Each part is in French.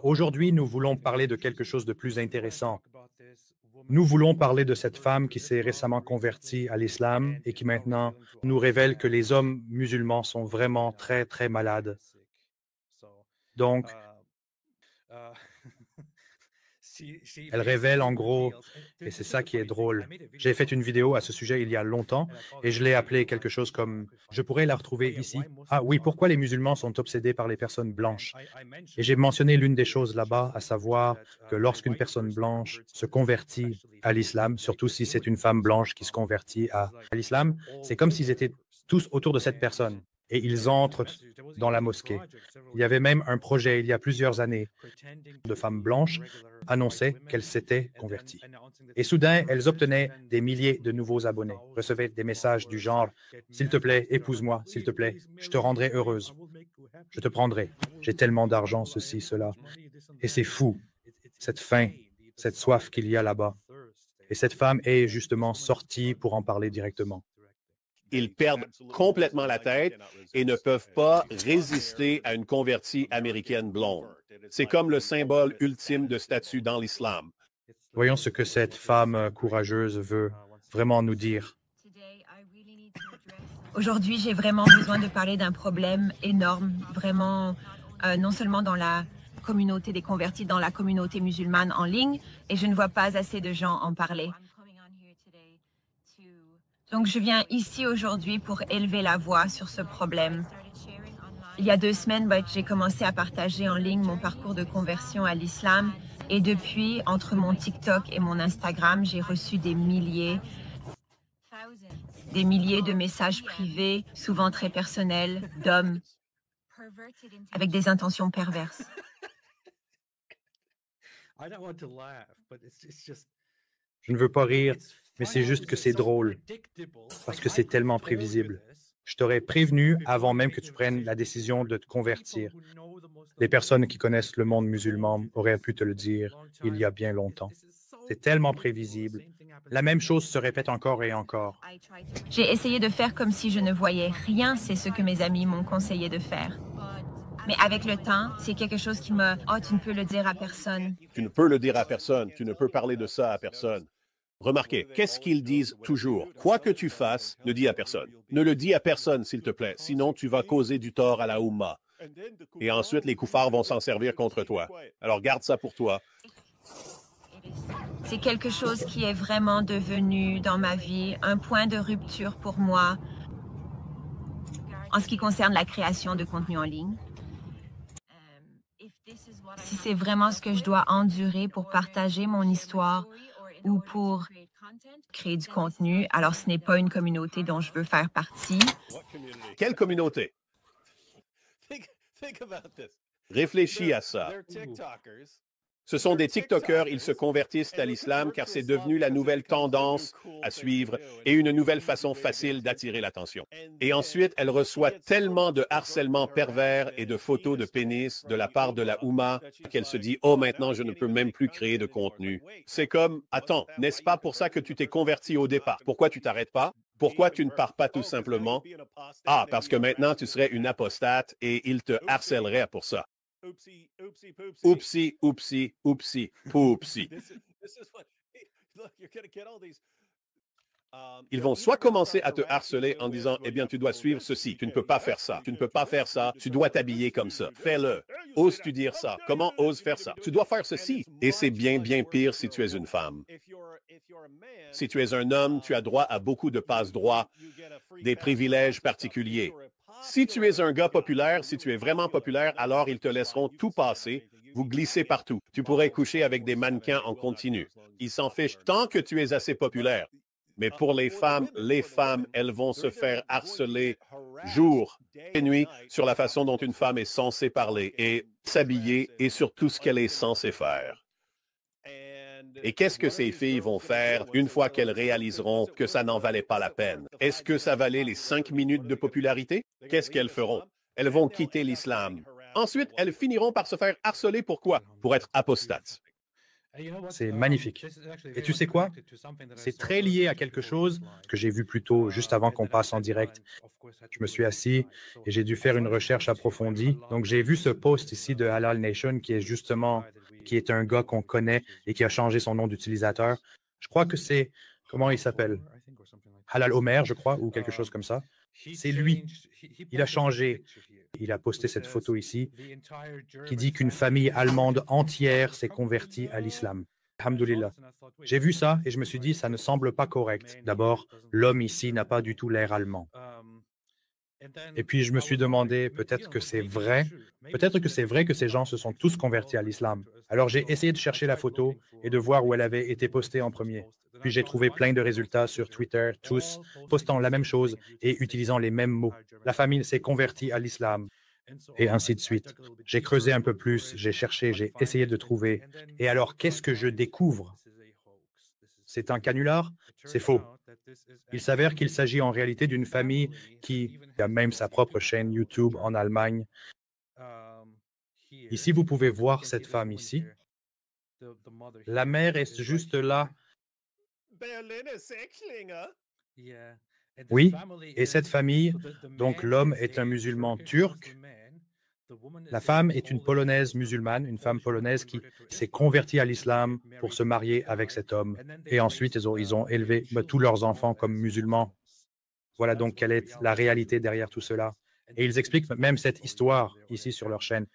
Aujourd'hui, nous voulons parler de quelque chose de plus intéressant. Nous voulons parler de cette femme qui s'est récemment convertie à l'islam et qui maintenant nous révèle que les hommes musulmans sont vraiment très, très malades. Donc, elle révèle en gros, et c'est ça qui est drôle. J'ai fait une vidéo à ce sujet il y a longtemps et je l'ai appelée quelque chose comme je pourrais la retrouver ici. Ah oui, pourquoi les musulmans sont obsédés par les personnes blanches? Et j'ai mentionné l'une des choses là-bas, à savoir que lorsqu'une personne blanche se convertit à l'islam, surtout si c'est une femme blanche qui se convertit à l'islam, c'est comme s'ils étaient tous autour de cette personne et ils entrent dans la mosquée. Il y avait même un projet il y a plusieurs années de femmes blanches annonçaient qu'elles s'étaient converties. Et soudain, elles obtenaient des milliers de nouveaux abonnés, recevaient des messages du genre « S'il te plaît, épouse-moi, s'il te plaît, je te rendrai heureuse, je te prendrai, j'ai tellement d'argent, ceci, cela. » Et c'est fou, cette faim, cette soif qu'il y a là-bas. Et cette femme est justement sortie pour en parler directement. Ils perdent complètement la tête et ne peuvent pas résister à une convertie américaine blonde. C'est comme le symbole ultime de statut dans l'islam. Voyons ce que cette femme courageuse veut vraiment nous dire. Aujourd'hui, j'ai vraiment besoin de parler d'un problème énorme, vraiment, non seulement dans la communauté des convertis, dans la communauté musulmane en ligne, et je ne vois pas assez de gens en parler. Donc, je viens ici aujourd'hui pour élever la voix sur ce problème. Il y a 2 semaines, j'ai commencé à partager en ligne mon parcours de conversion à l'islam, et depuis, entre mon TikTok et mon Instagram, j'ai reçu des milliers de messages privés, souvent très personnels, d'hommes avec des intentions perverses. Je ne veux pas rire, mais c'est juste que c'est drôle, parce que c'est tellement prévisible. Je t'aurais prévenu avant même que tu prennes la décision de te convertir. Les personnes qui connaissent le monde musulman auraient pu te le dire il y a bien longtemps. C'est tellement prévisible. La même chose se répète encore et encore. J'ai essayé de faire comme si je ne voyais rien, c'est ce que mes amis m'ont conseillé de faire. Mais avec le temps, c'est quelque chose qui me « Oh, tu ne peux le dire à personne. » Tu ne peux le dire à personne, tu ne peux parler de ça à personne. Remarquez, qu'est-ce qu'ils disent toujours? Quoi que tu fasses, ne dis à personne. Ne le dis à personne, s'il te plaît, sinon tu vas causer du tort à la Oumma. Et ensuite, les koufars vont s'en servir contre toi. Alors garde ça pour toi. C'est quelque chose qui est vraiment devenu dans ma vie un point de rupture pour moi en ce qui concerne la création de contenu en ligne. Si c'est vraiment ce que je dois endurer pour partager mon histoire ou pour créer du contenu, alors ce n'est pas une communauté dont je veux faire partie. Quelle communauté? Réfléchis à ça. Ce sont des TikTokers, ils se convertissent à l'islam car c'est devenu la nouvelle tendance à suivre et une nouvelle façon facile d'attirer l'attention. Et ensuite, elle reçoit tellement de harcèlement pervers et de photos de pénis de la part de la Oumma qu'elle se dit « Oh, maintenant, je ne peux même plus créer de contenu. » C'est comme « Attends, n'est-ce pas pour ça que tu t'es converti au départ? Pourquoi tu t'arrêtes pas? Pourquoi tu ne pars pas tout simplement? Ah, parce que maintenant, tu serais une apostate et ils te harcèleraient pour ça. » Oupsie, oupsie, oupsie, poupsie. Ils vont soit commencer à te harceler en disant, eh bien, tu dois suivre ceci, tu ne peux pas faire ça, tu ne peux pas faire ça, tu dois t'habiller comme ça, fais-le. Oses-tu dire ça? Comment oses faire ça? Tu dois faire ceci. Et c'est bien, bien pire si tu es une femme. Si tu es un homme, tu as droit à beaucoup de passe-droits, des privilèges particuliers. Si tu es un gars populaire, si tu es vraiment populaire, alors ils te laisseront tout passer. Vous glissez partout. Tu pourrais coucher avec des mannequins en continu. Ils s'en fichent tant que tu es assez populaire. Mais pour les femmes, elles vont se faire harceler jour et nuit sur la façon dont une femme est censée parler et s'habiller et sur tout ce qu'elle est censée faire. Et qu'est-ce que ces filles vont faire une fois qu'elles réaliseront que ça n'en valait pas la peine? Est-ce que ça valait les 5 minutes de popularité? Qu'est-ce qu'elles feront? Elles vont quitter l'islam. Ensuite, elles finiront par se faire harceler. Pourquoi? Pour être apostates. C'est magnifique. Et tu sais quoi? C'est très lié à quelque chose que j'ai vu plus tôt, juste avant qu'on passe en direct. Je me suis assis et j'ai dû faire une recherche approfondie. Donc, j'ai vu ce post ici de Halal Nation qui est un gars qu'on connaît et qui a changé son nom d'utilisateur. Je crois que c'est, comment il s'appelle? Halal Omer, je crois, ou quelque chose comme ça. C'est lui. Il a changé. Il a posté cette photo ici qui dit qu'une famille allemande entière s'est convertie à l'islam. Alhamdoulilah. J'ai vu ça et je me suis dit, ça ne semble pas correct. D'abord, l'homme ici n'a pas du tout l'air allemand. Et puis, je me suis demandé, peut-être que c'est vrai. Peut-être que c'est vrai que ces gens se sont tous convertis à l'islam. Alors, j'ai essayé de chercher la photo et de voir où elle avait été postée en premier. Puis, j'ai trouvé plein de résultats sur Twitter, tous postant la même chose et utilisant les mêmes mots. La famille s'est convertie à l'islam et ainsi de suite. J'ai creusé un peu plus, j'ai cherché, j'ai essayé de trouver. Et alors, qu'est-ce que je découvre? C'est un canular? C'est faux. Il s'avère qu'il s'agit en réalité d'une famille qui a même sa propre chaîne YouTube en Allemagne. Ici, vous pouvez voir cette femme ici. La mère est juste là. Oui, et cette famille, donc l'homme est un musulman turc. La femme est une Polonaise musulmane, une femme polonaise qui s'est convertie à l'islam pour se marier avec cet homme. Et ensuite, ils ont élevé tous leurs enfants comme musulmans. Voilà donc quelle est la réalité derrière tout cela. Et ils expliquent même cette histoire ici sur leur chaîne.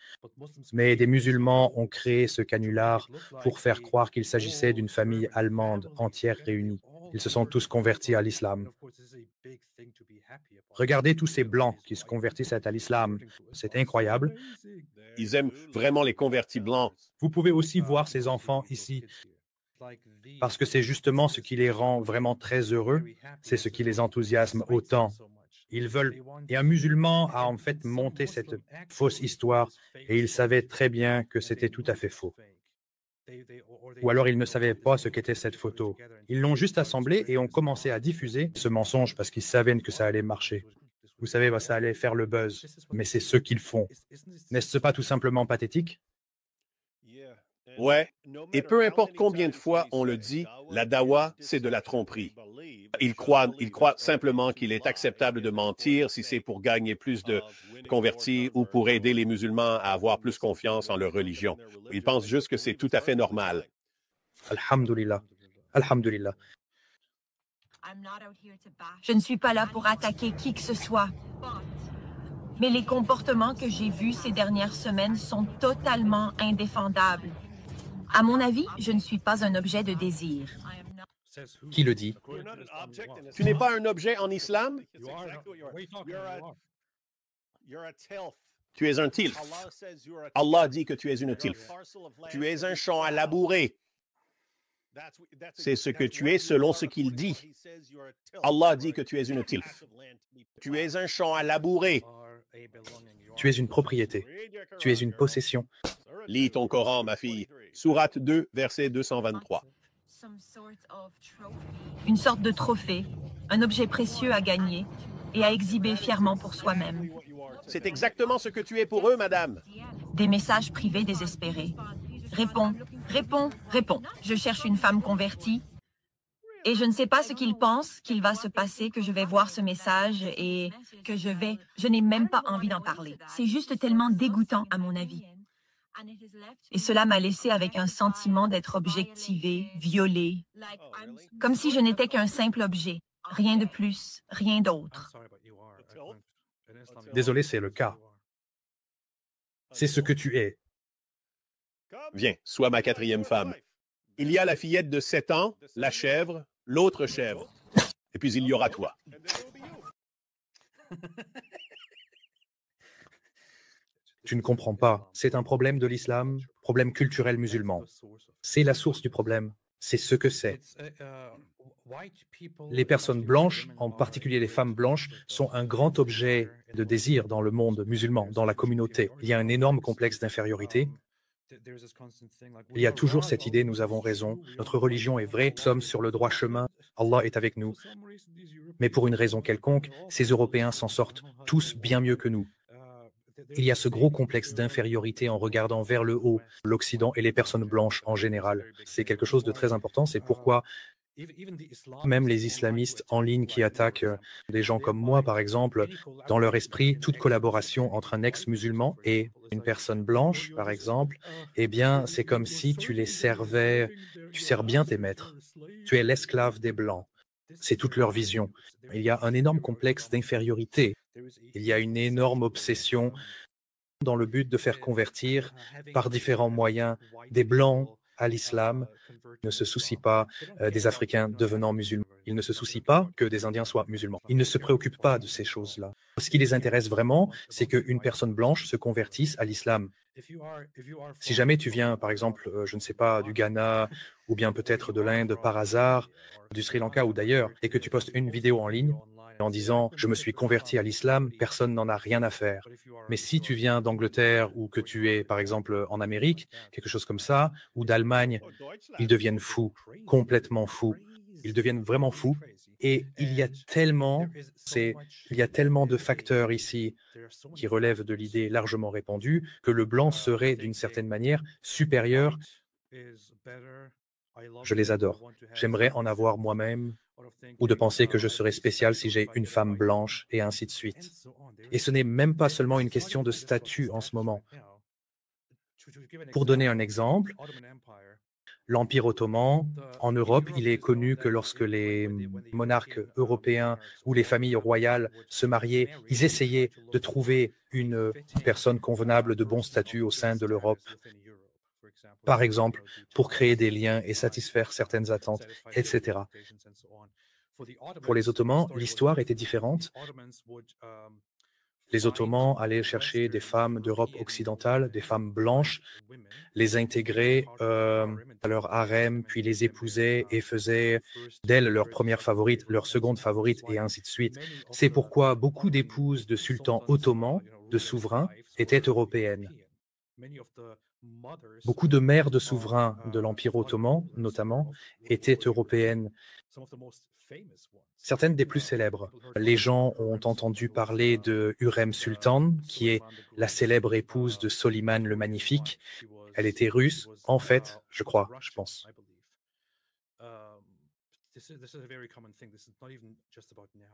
Mais des musulmans ont créé ce canular pour faire croire qu'il s'agissait d'une famille allemande entière réunie. Ils se sont tous convertis à l'islam. Regardez tous ces blancs qui se convertissent à l'islam. C'est incroyable. Ils aiment vraiment les convertis blancs. Vous pouvez aussi voir ces enfants ici, parce que c'est justement ce qui les rend vraiment très heureux. C'est ce qui les enthousiasme autant. Ils veulent. Et un musulman a en fait monté cette fausse histoire et il savait très bien que c'était tout à fait faux. Ou alors ils ne savaient pas ce qu'était cette photo. Ils l'ont juste assemblée et ont commencé à diffuser ce mensonge parce qu'ils savaient que ça allait marcher. Vous savez, ça allait faire le buzz. Mais c'est ce qu'ils font. N'est-ce pas tout simplement pathétique? Ouais. Et peu importe combien de fois on le dit, la dawa, c'est de la tromperie. Ils croient simplement qu'il est acceptable de mentir si c'est pour gagner plus de convertis ou pour aider les musulmans à avoir plus confiance en leur religion. Ils pensent juste que c'est tout à fait normal. Alhamdulillah. Alhamdulillah. Je ne suis pas là pour attaquer qui que ce soit. Mais les comportements que j'ai vus ces dernières semaines sont totalement indéfendables. À mon avis, je ne suis pas un objet de désir. Qui le dit? Tu n'es pas un objet en islam? Tu es un tilf. Allah dit que tu es une tilf. Tu es un champ à labourer. C'est ce que tu es selon ce qu'il dit. Allah dit que tu es une tilf. Tu es un champ à labourer. Tu es une propriété. Tu es une possession. Lis ton Coran, ma fille. Sourate 2, verset 223. Une sorte de trophée, un objet précieux à gagner et à exhiber fièrement pour soi-même. C'est exactement ce que tu es pour eux, madame. Des messages privés désespérés. Réponds, réponds, réponds. Je cherche une femme convertie et je ne sais pas ce qu'ils pensent qu'il va se passer, que je vais voir ce message et que je n'ai même pas envie d'en parler. C'est juste tellement dégoûtant à mon avis. Et cela m'a laissé avec un sentiment d'être objectivée, violée, comme si je n'étais qu'un simple objet, rien de plus, rien d'autre. Désolé, c'est le cas. C'est ce que tu es. Viens, sois ma quatrième femme. Il y a la fillette de 7 ans, la chèvre, l'autre chèvre. Et puis il y aura toi. Tu ne comprends pas. C'est un problème de l'islam, problème culturel musulman. C'est la source du problème. C'est ce que c'est. Les personnes blanches, en particulier les femmes blanches, sont un grand objet de désir dans le monde musulman, dans la communauté. Il y a un énorme complexe d'infériorité. Il y a toujours cette idée, nous avons raison, notre religion est vraie, nous sommes sur le droit chemin, Allah est avec nous. Mais pour une raison quelconque, ces Européens s'en sortent tous bien mieux que nous. Il y a ce gros complexe d'infériorité en regardant vers le haut, l'Occident et les personnes blanches en général. C'est quelque chose de très important. C'est pourquoi même les islamistes en ligne qui attaquent des gens comme moi, par exemple, dans leur esprit, toute collaboration entre un ex-musulman et une personne blanche, par exemple, eh bien, c'est comme si tu les servais, tu sers bien tes maîtres. Tu es l'esclave des blancs. C'est toute leur vision. Il y a un énorme complexe d'infériorité. Il y a une énorme obsession dans le but de faire convertir par différents moyens des blancs à l'islam. Ils ne se soucient pas des Africains devenant musulmans. Ils ne se soucient pas que des Indiens soient musulmans. Ils ne se préoccupent pas de ces choses-là. Ce qui les intéresse vraiment, c'est qu'une personne blanche se convertisse à l'islam. Si jamais tu viens, par exemple, je ne sais pas, du Ghana ou bien peut-être de l'Inde par hasard, du Sri Lanka ou d'ailleurs, et que tu postes une vidéo en ligne en disant « je me suis converti à l'islam », personne n'en a rien à faire. Mais si tu viens d'Angleterre ou que tu es, par exemple, en Amérique, quelque chose comme ça, ou d'Allemagne, ils deviennent fous, complètement fous. Ils deviennent vraiment fous. Et il y a tellement de facteurs ici qui relèvent de l'idée largement répandue que le blanc serait, d'une certaine manière, supérieur. Je les adore. J'aimerais en avoir moi-même, ou de penser que je serais spécial si j'ai une femme blanche, et ainsi de suite. Et ce n'est même pas seulement une question de statut en ce moment. Pour donner un exemple, l'Empire ottoman, en Europe, il est connu que lorsque les monarques européens ou les familles royales se mariaient, ils essayaient de trouver une personne convenable de bon statut au sein de l'Europe, par exemple, pour créer des liens et satisfaire certaines attentes, etc. Pour les Ottomans, l'histoire était différente. Les Ottomans allaient chercher des femmes d'Europe occidentale, des femmes blanches, les intégrer à leur harem, puis les épousaient et faisaient d'elles leur première favorite, leur seconde favorite, et ainsi de suite. C'est pourquoi beaucoup d'épouses de sultans ottomans, de souverains, étaient européennes. Beaucoup de mères de souverains de l'Empire ottoman, notamment, étaient européennes. Certaines des plus célèbres. Les gens ont entendu parler de Hürrem Sultan, qui est la célèbre épouse de Soliman le Magnifique. Elle était russe, en fait, je crois, je pense.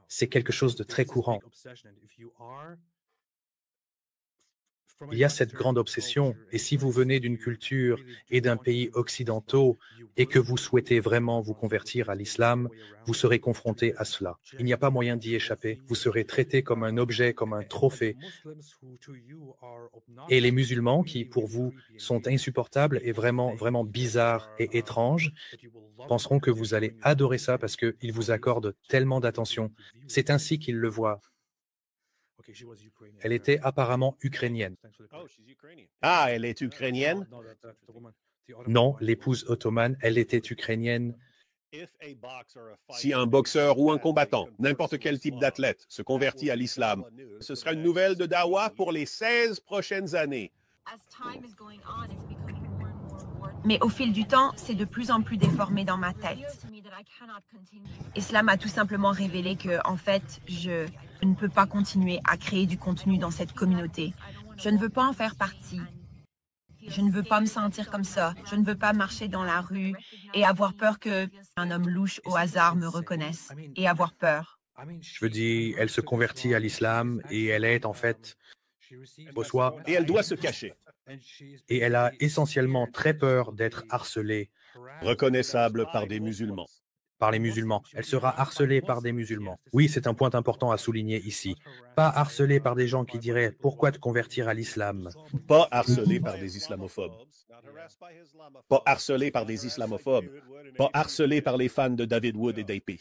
C'est quelque chose de très courant. Il y a cette grande obsession, et si vous venez d'une culture et d'un pays occidentaux et que vous souhaitez vraiment vous convertir à l'islam, vous serez confronté à cela. Il n'y a pas moyen d'y échapper. Vous serez traité comme un objet, comme un trophée. Et les musulmans, qui pour vous sont insupportables et vraiment, vraiment bizarres et étranges, penseront que vous allez adorer ça parce qu'ils vous accordent tellement d'attention. C'est ainsi qu'ils le voient. Elle était apparemment ukrainienne. Ah, elle est ukrainienne? Non, l'épouse ottomane, elle était ukrainienne. Si un boxeur ou un combattant, n'importe quel type d'athlète, se convertit à l'islam, ce sera une nouvelle de Dawa pour les 16 prochaines années. Mais au fil du temps, c'est de plus en plus déformé dans ma tête. Et cela m'a tout simplement révélé que, en fait, je ne peux pas continuer à créer du contenu dans cette communauté. Je ne veux pas en faire partie. Je ne veux pas me sentir comme ça. Je ne veux pas marcher dans la rue et avoir peur qu'un homme louche au hasard me reconnaisse et avoir peur. Je veux dire, elle se convertit à l'islam et elle est en fait, reçoit, Et elle doit se cacher. et elle a essentiellement très peur d'être harcelée Reconnaissable par des musulmans. par les musulmans. Elle sera harcelée par des musulmans. Oui, c'est un point important à souligner ici. Pas harcelée par des gens qui diraient « Pourquoi te convertir à l'islam ?» Pas harcelé par des islamophobes. Pas harcelé par des islamophobes. Pas harcelé par les fans de David Wood et d'AP.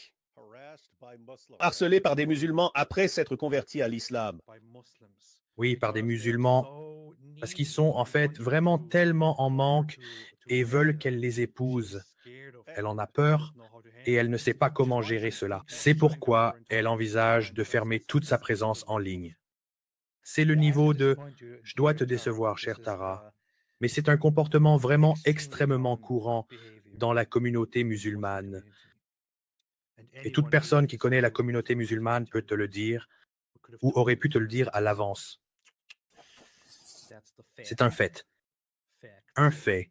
Harcelé par des musulmans après s'être convertis à l'islam. Oui, par des musulmans, parce qu'ils sont en fait vraiment tellement en manque et veulent qu'elle les épouse. Elle en a peur et elle ne sait pas comment gérer cela. C'est pourquoi elle envisage de fermer toute sa présence en ligne. C'est le niveau de « je dois te décevoir, chère Tara », mais c'est un comportement vraiment extrêmement courant dans la communauté musulmane. Et toute personne qui connaît la communauté musulmane peut te le dire ou aurait pu te le dire à l'avance. C'est un fait. Un fait.